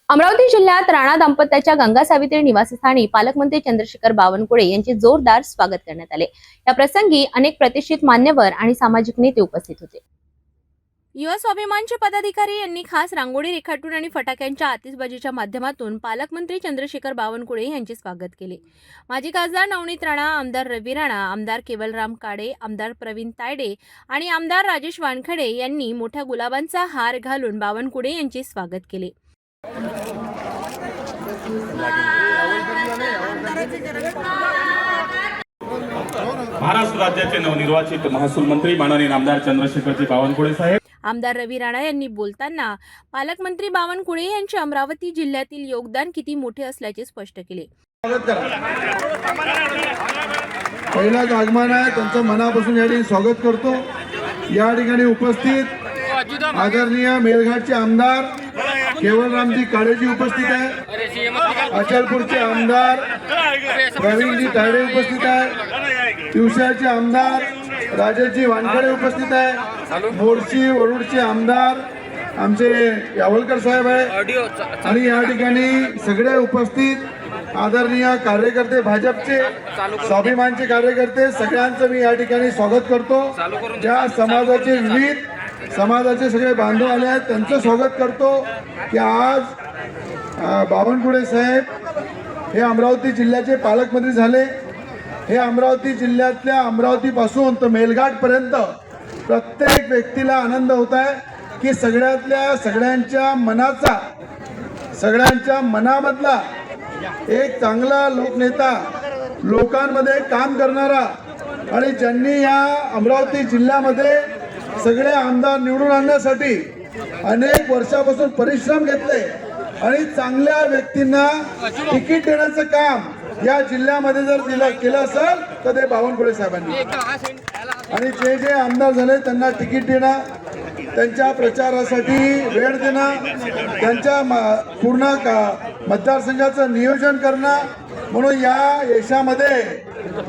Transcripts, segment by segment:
अमरावती जिल्ह्यात राणा दाम्पत्याच्या गंगा सावित्री निवासस्थानी पालकमंत्री चंद्रशेखर बावनकुळे यांचे जोरदार स्वागत करण्यात आले। या प्रसंगी अनेक प्रतिष्ठित मान्यवर आणि सामाजिक नेते उपस्थित होते। युवा स्वाभिमानचे पदाधिकारी यांनी खास रांगोळी रेखाटून आणि फटाक्यांच्या आतिषबाजीच्या माध्यमातून पालकमंत्री चंद्रशेखर बावनकुळे यांचे स्वागत केले। माजी खासदार नवनीत राणा, आमदार रवी राणा, आमदार केवलराम काळे, आमदार प्रवीण तायडे आणि आमदार राजेश वानखडे यांनी मोठ्या गुलाबांचा हार घालून बावनकुळे यांचे स्वागत केले। महाराष्ट्र राज्याचे नवनिर्वाचित महसूल मंत्री माननीय आमदार चंद्रशेखरजी बावनकुळे साहेब। आमदार रवी राणा यांनी बोलताना पालकमंत्री बावनकुळे यांचे अमरावती जिल्ह्यातील योगदान किती मोठे असल्याचे स्पष्ट केले। पहिलाच आगमन आहे, त्यांचं मनापासून या ठिकाणी स्वागत करतो। या ठिकाणी उपस्थित आदरणीय मेळघाटचे आमदार केवलरामजी काळेजी उपस्थित आहे, अचलपूरचे आमदार प्रवीणजी तायडे उपस्थित आहे, तिवसाचे आमदार राजेशजी वानखडे उपस्थित आहे, मोर्शी वरुडचे आमदार आमचे यावलकर साहेब आहे आणि या ठिकाणी सगळे उपस्थित आदरणीय कार्यकर्ते, भाजपचे स्वाभिमानचे कार्यकर्ते, सगळ्यांचं मी या ठिकाणी स्वागत करतो। ज्या समाजाचे विविध समाजाचे सगळे बांधव आले आहेत त्यांचं स्वागत करतो की आज बावनकुळे साहेब हे अमरावती जिल्ह्याचे पालकमंत्री झाले। हे अमरावती जिल्ह्यातल्या अमरावतीपासून तर मेळघाटपर्यंत प्रत्येक व्यक्तीला आनंद होत आहे की सगळ्यांच्या मनाचा, सगळ्यांच्या मनामधला एक चांगला लोकनेता, लोकांमध्ये काम करणारा आणि ज्यांनी या अमरावती जिल्ह्यामध्ये सगळे आमदार निवडून आणण्यासाठी अनेक वर्षापासून परिश्रम घेतले आणि चांगल्या व्यक्तींना तिकीट देण्याचं काम या जिल्ह्यामध्ये जर केलं असेल तर ते बावनकुळे साहेबांनी, आणि जे जे आमदार झाले त्यांना तिकीट देणं, त्यांच्या प्रचारासाठी वेळ देणं, त्यांच्या पूर्ण मतदारसंघाचं नियोजन करणं। म्हणून या यशामध्ये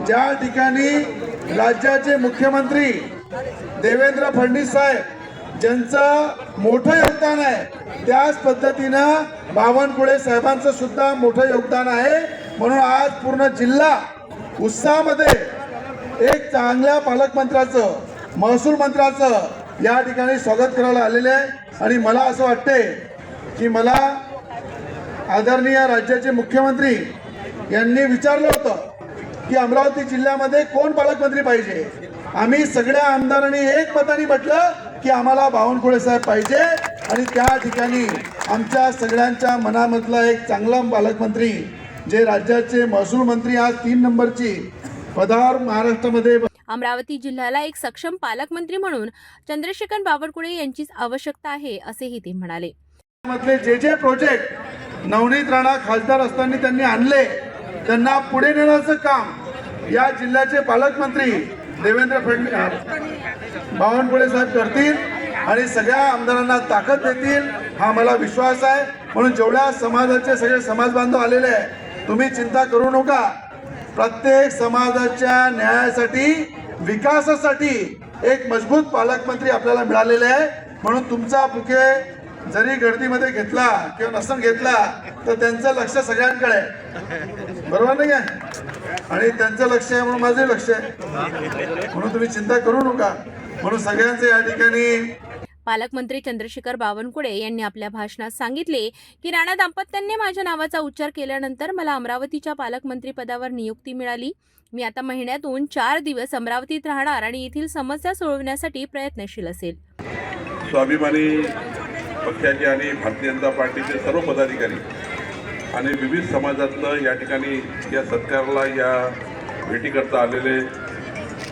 ज्या ठिकाणी राज्याचे मुख्यमंत्री देवेंद्र फडणवीस साहेब ज्यांचं मोठं योगदान आहे, त्याच पद्धतीनं बावनकुळे साहेबांचं सुद्धा मोठं योगदान आहे। म्हणून आज पूर्ण जिल्हा उत्साहामध्ये एक चांगल्या पालकमंत्र्याचं, महसूल मंत्र्याचं या ठिकाणी स्वागत करायला आलेले आहे। आणि मला असं वाटते की मला आदरणीय राज्याचे मुख्यमंत्री यांनी विचारलं होतं की अमरावती जिल्ह्यामध्ये कोण पालकमंत्री पाहिजे। आम्ही सगळ्या आमदारांनी एक मताने म्हटलं की आम्हाला बावनकुळे साहेब पाहिजे आणि त्या ठिकाणी आमच्या सगळ्यांच्या मनामधला एक चांगला पालकमंत्री, जे राज्याचे महसूल मंत्री आज 3 नंबरची पदावर महाराष्ट्रामध्ये। अमरावती जिल्ह्याला एक सक्षम पालकमंत्री म्हणून चंद्रशेखर बावनकुळे यांचीच आवश्यकता आहे असेही ते म्हणाले। जे जे प्रोजेक्ट नवनीत राणा खासदार असताना त्यांनी आणले, त्यांना पुढे नेण्याचं काम या जिल्ह्याचे पालकमंत्री देवेंद्र फडणवीस बावनकुळे साहेब करतील आणि सगळ्या आमदारांना ताकद देतील, हा मला विश्वास आहे। म्हणून जेवढ्या समाजाचे सगळे समाज बांधव आलेले आहे, तुम्ही चिंता करू नका। प्रत्येक समाजाच्या न्यायासाठी, विकासासाठी एक मजबूत पालकमंत्री आपल्याला मिळालेले आहे। म्हणून तुमचा बुके जरी गर्दीमध्ये घेतला किंवा नसन घेतला तर त्यांचं लक्ष सगळ्यांकडे आहे, बरोबर नाही आहे? आणि त्यांचं लक्ष आहे म्हणून माझं लक्ष आहे, म्हणून तुम्ही चिंता करू नका। म्हणून सगळ्यांचं या ठिकाणी पालकमंत्री चंद्रशेखर बावनकुळे यांनी आपल्या भाषणात सांगितले की राणा दाम्पत्यांनी माझ्या नावाचा उच्चार केल्यानंतर मला अमरावतीच्या पालकमंत्री पदावर नियुक्ती मिळाली। मी आता महिन्यातून 4 दिवस अमरावतीत राहणार आणि येथील समस्या सोडवण्यासाठी प्रयत्नशील असेल। स्वाभिमानी पक्षाचे आणि भारतीय जनता पार्टीचे सर्व पदाधिकारी आणि विविध समाजातलं या ठिकाणी या सत्काराला, या भेटीकरता आलेले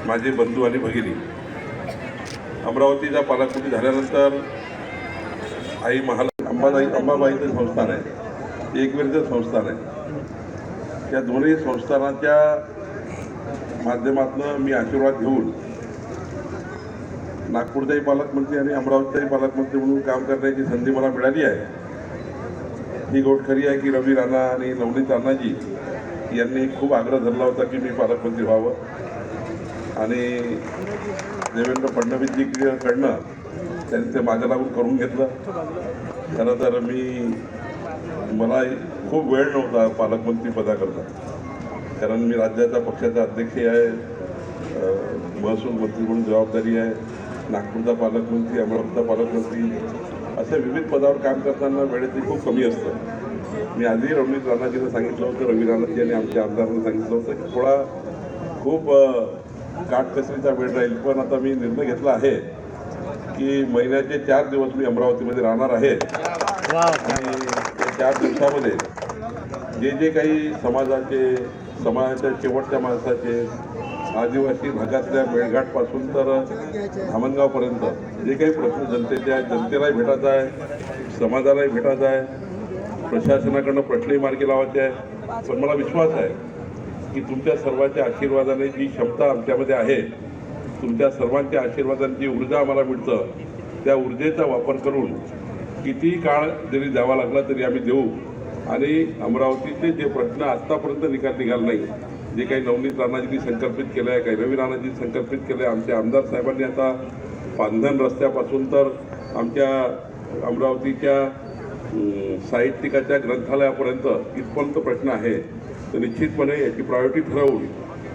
माझे बंधू आणि भगिनी, अमरावतीचा पालकमंत्री झाल्यानंतर आई अंबाबाईचं संस्थान आहे, एकविरेचं संस्थान आहे। त्या दोन्ही संस्थानाच्या माध्यमातून मी आशीर्वाद घेऊन नागपूरचाही पालकमंत्री आणि अमरावतीचाही पालकमंत्री म्हणून काम करण्याची संधी मला मिळाली आहे। ही गोष्ट खरी आहे की रवी राणा आणि नवनीत राणाजी यांनी खूप आग्रह धरला होता की मी पालकमंत्री व्हावं आणि देवेंद्र फडणवीसजीकडनं त्यांनी ते माझ्या लागून करून घेतलं। खरं तर मी मला खूप वेळ नव्हता पालकमंत्री पदाकरता, कारण मी राज्याचा पक्षाचा अध्यक्ष आहे, महसूल मंत्री म्हणून जबाबदारी आहे, नागपूरचा पालकमंत्री, अमरावतीचा पालकमंत्री, अशा विविध पदावर काम करताना वेळेतही खूप कमी असतं. मी आधी रवींद्र राणाजींना सांगितलं होतं, रवी राणाजी आणि आमच्या आमदारांना सांगितलं होतं की थोडा खूप काटकसरीचा वेळ राहील, पण आता मी निर्णय घेतला आहे की महिन्याचे 4 दिवस मी अमरावतीमध्ये राहणार आहे. आणि त्या 4 दिवसामध्ये जे जे काही समाजाच्या शेवटच्या माणसाचे, आदिवासी भागातल्या मेळघाटपासून तर धामणगावपर्यंत जे काही प्रश्न जनतेलाही भेटायचा आहे, समाजालाही भेटायचा आहे, प्रशासनाकडनं प्रश्नही मार्गी लावायचे आहे. पण मला विश्वास आहे की तुमच्या सर्वांच्या आशीर्वादाने जी क्षमता आमच्यामध्ये आहे, तुमच्या सर्वांच्या आशीर्वादाने जी ऊर्जा आम्हाला मिळतं, त्या ऊर्जेचा वापर करून किती काळ जरी द्यावा लागला तरी आम्ही देऊ. आणि अमरावतीचे जे प्रश्न आत्तापर्यंत निघाले नाही, जे काही नवनीत राणाजींनी संकल्पित केलं आहे, काही रवी राणाजींनी संकल्पित केलं आहे, आमच्या आमदार साहेबांनी आता पांधन रस्त्यापासून तर आमच्या अमरावतीच्या साहित्यिकाच्या ग्रंथालयापर्यंत इथपर्यंत प्रश्न आहे, तर निश्चितपणे याची प्रायोरिटी ठरवून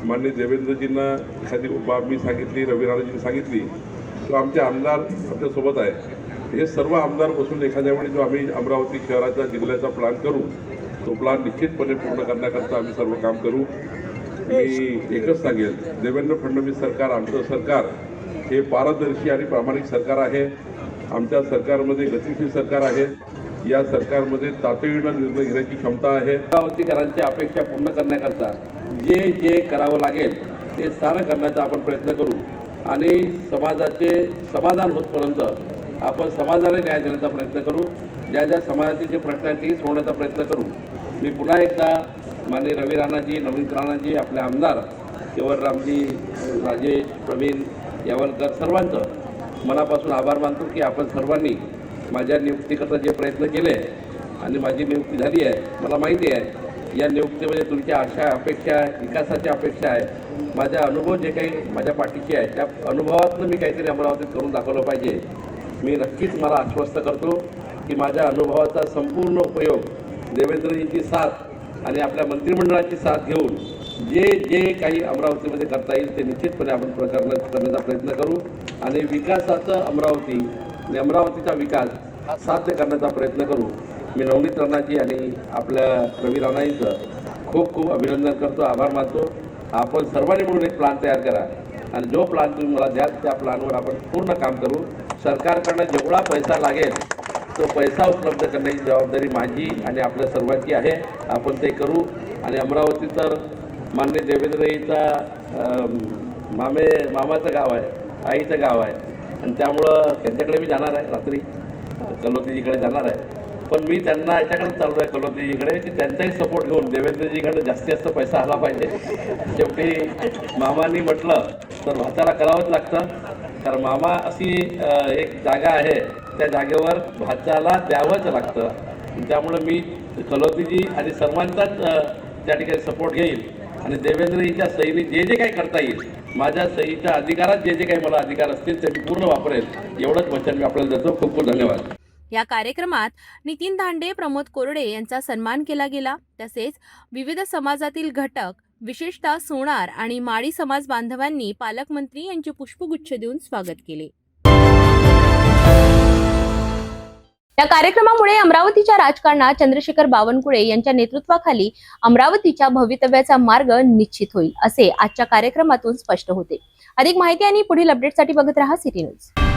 माननीय देवेंद्रजींना एखादी बाब मी सांगितली, रवी राणाजींनी सांगितली, तो आमचे आमदार आमच्यासोबत आहे. हे सर्व आमदार बसून एखाद्या वेळी जो आम्ही अमरावती शहराचा जिल्ह्याचा प्लॅन करू, तो प्लॅन निश्चितपणे पूर्ण करण्याकरता आम्ही सर्व काम करू. मी एकच सांगेल, देवेंद्र फडणवीस सरकार, आमचं सरकार हे पारदर्शी आणि प्रामाणिक सरकार आहे. आमच्या सरकारमध्ये गतिशील सरकार आहे. या सरकारमध्ये तातडीनं निर्णय घेण्याची क्षमता आहे. अमरावतीकरांच्या अपेक्षा पूर्ण करण्याकरता जे जे करावं लागेल ते सारं करण्याचा आपण प्रयत्न करू आणि समाजाचे समाधान होतपर्यंत आपण समाजाला न्याय देण्याचा प्रयत्न करू. ज्या ज्या समाजाचे जे प्रश्न आहेत ते सोडण्याचा प्रयत्न करू. मी पुन्हा एकदा माननीय रवी राणाजी, नवनीत राणाजी, आपले आमदार केवलरामजी, राजेश, प्रवीण यावलकर सर्वांचं मनापासून आभार मानतो की आपण सर्वांनी माझ्या नियुक्तीकरता जे प्रयत्न केले आणि माझी नियुक्ती झाली आहे. मला माहिती आहे या नियुक्तीमध्ये तुमच्या आशा, अपेक्षा आहे, विकासाच्या अपेक्षा आहे. माझा अनुभव जे काही माझ्या पाठीचे आहे त्या अनुभवातून मी काहीतरी अमरावतीत करून दाखवलं पाहिजे. मी नक्कीच मला आश्वस्त करतो की माझ्या अनुभवाचा संपूर्ण उपयोग देवेंद्रजींची साथ आणि आपल्या मंत्रिमंडळाची साथ घेऊन जे जे काही अमरावतीमध्ये करता येईल ते निश्चितपणे आपण करण्याचा प्रयत्न करू आणि विकासाचं अमरावती आणि अमरावतीचा विकास साध्य करण्याचा प्रयत्न करू. मी नवनीत राणाजी आणि आपल्या रवी राणाजींचं खूप खूप अभिनंदन करतो, आभार मानतो. आपण सर्वांनी मिळून एक प्लॅन तयार करा आणि जो प्लॅन तुम्ही मला द्याल त्या प्लॅनवर आपण पूर्ण काम करू. सरकारकडनं जेवढा पैसा लागेल तो पैसा उपलब्ध करण्याची जबाबदारी माझी आणि आपल्या सर्वांची आहे. आपण ते करू. आणि अमरावती तर माननीय देवेंद्रजीचा मामाचं गाव आहे, आईचं गाव आहे आणि त्यामुळं त्यांच्याकडे मी जाणार आहे, रात्री कलोतीजीकडे जाणार आहे. पण मी त्यांना याच्याकडे चाललो आहे कलोतीजीकडे की त्यांचाही सपोर्ट घेऊन देवेंद्रजीकडे जास्तीत जास्त पैसा आला पाहिजे. शेवटी मामांनी म्हटलं तर भाताला करावंच लागतं, कारण मामा अशी एक जागा आहे त्या जागेवर भाच्याला द्यावंच लागतं. त्यामुळं मी कलोतीजी आणि सर्वांचाच त्या ठिकाणी सपोर्ट घेईल आणि देवेंद्रजीच्या सहीने जे जे काही करता येईल, माझ्या सहीच्या अधिकारात जे जे काही मला अधिकार असतील ते मी पूर्ण वापरेल, एवढंच वचन मी आपल्याला देतो. खूप खूप धन्यवाद. या कार्यक्रमात नितीन धांडे, प्रमोद कोरडे यांचा सन्मान केला गेला. तसेच विविध समाजातील घटक, विशेषतः सोनार आणि माळी समाज बांधवांनी पालकमंत्री यांचे पुष्पगुच्छ देऊन स्वागत केले. या कार्यक्रमामुळे अमरावतीच्या राजकारणात चंद्रशेखर बावनकुळे यांच्या नेतृत्वाखाली अमरावतीच्या भवितव्याचा मार्ग निश्चित होईल, असे आजच्या कार्यक्रमातून स्पष्ट होते. अधिक माहिती आणि पुढील अपडेटसाठी बघत रहा सिटी न्यूज.